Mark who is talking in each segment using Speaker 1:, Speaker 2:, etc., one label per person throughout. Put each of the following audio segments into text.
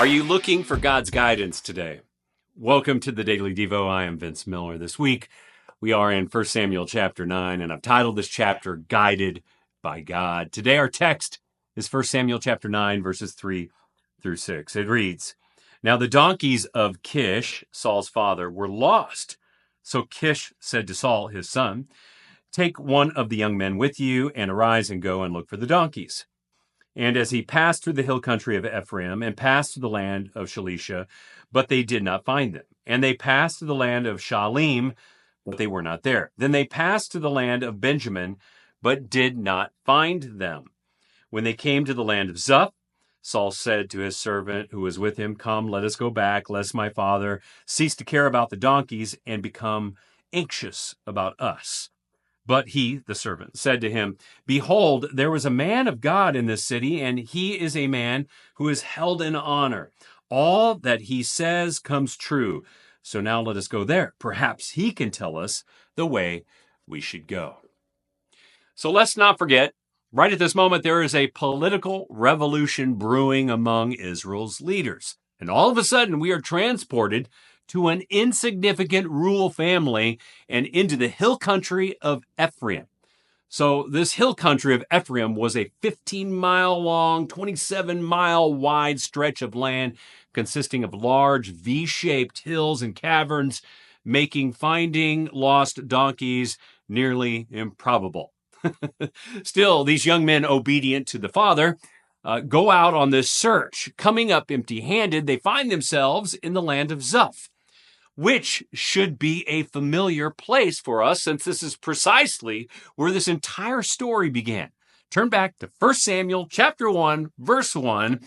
Speaker 1: Are you looking for God's guidance today? Welcome to the Daily Devo. I am Vince Miller. This week, we are in 1 Samuel chapter 9, and I've titled this chapter, Guided by God. Today, our text is 1 Samuel chapter 9, verses 3 through 6. It reads, Now the donkeys of Kish, Saul's father, were lost. So Kish said to Saul, his son, Take one of the young men with you, and arise and go and look for the donkeys. And as he passed through the hill country of Ephraim and passed through the land of Shalishah, but they did not find them. And they passed through the land of Shaalim, but they were not there. Then they passed through the land of Benjamin, but did not find them. When they came to the land of Zuph, Saul said to his servant who was with him, Come, let us go back, lest my father cease to care about the donkeys and become anxious about us. But he, the servant, said to him, Behold, there was a man of God in this city, and he is a man who is held in honor. All that he says comes true. So now let us go there. Perhaps he can tell us the way we should go. So let's not forget, right at this moment, there is a political revolution brewing among Israel's leaders. And all of a sudden, we are transported to an insignificant rural family and into the hill country of Ephraim. So this hill country of Ephraim was a 15-mile long, 27-mile wide stretch of land consisting of large V-shaped hills and caverns, making finding lost donkeys nearly improbable. Still, these young men, obedient to the father, go out on this search. Coming up empty-handed, they find themselves in the land of Zuph, which should be a familiar place for us, since this is precisely where this entire story began. Turn back to 1 Samuel chapter 1, verse 1,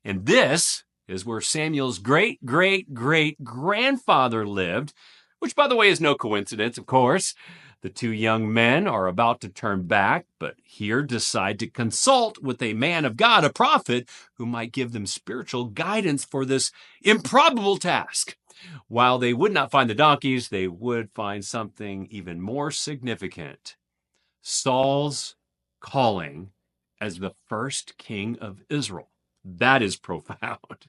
Speaker 1: and this is where Samuel's great-great-great-grandfather lived, which, by the way, is no coincidence, of course. The two young men are about to turn back, but here decide to consult with a man of God, a prophet, who might give them spiritual guidance for this improbable task. While they would not find the donkeys, they would find something even more significant. Saul's calling as the first king of Israel. That is profound.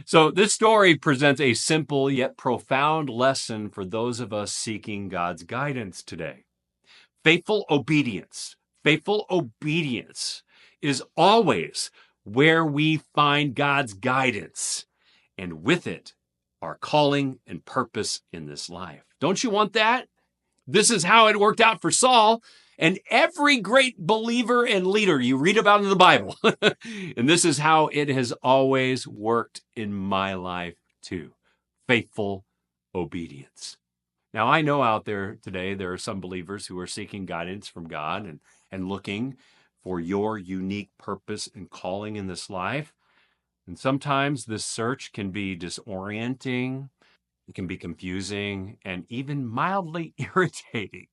Speaker 1: So this story presents a simple yet profound lesson for those of us seeking God's guidance today. Faithful obedience is always where we find God's guidance, and with it, our calling and purpose in this life. Don't you want that? This is how it worked out for Saul and every great believer and leader you read about in the Bible. And this is how it has always worked in my life too. Faithful obedience. Now, I know out there today, there are some believers who are seeking guidance from God and looking for your unique purpose and calling in this life. And sometimes this search can be disorienting, it can be confusing, and even mildly irritating.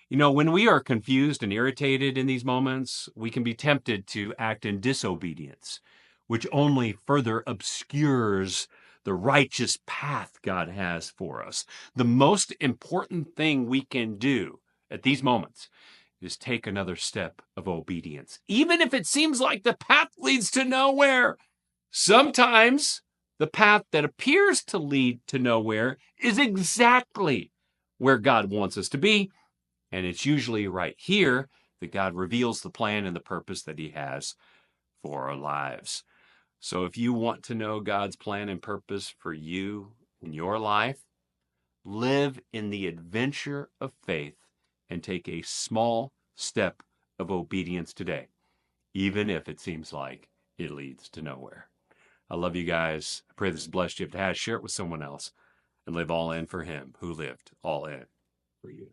Speaker 1: You know, when we are confused and irritated in these moments, we can be tempted to act in disobedience, which only further obscures the righteous path God has for us. The most important thing we can do at these moments is take another step of obedience, even if it seems like the path leads to nowhere. Sometimes the path that appears to lead to nowhere is exactly where God wants us to be. And it's usually right here that God reveals the plan and the purpose that he has for our lives. So if you want to know God's plan and purpose for you in your life, live in the adventure of faith and take a small step of obedience today, even if it seems like it leads to nowhere. I love you guys. I pray this has blessed you. If it has, share it with someone else and live all in for him who lived all in for you.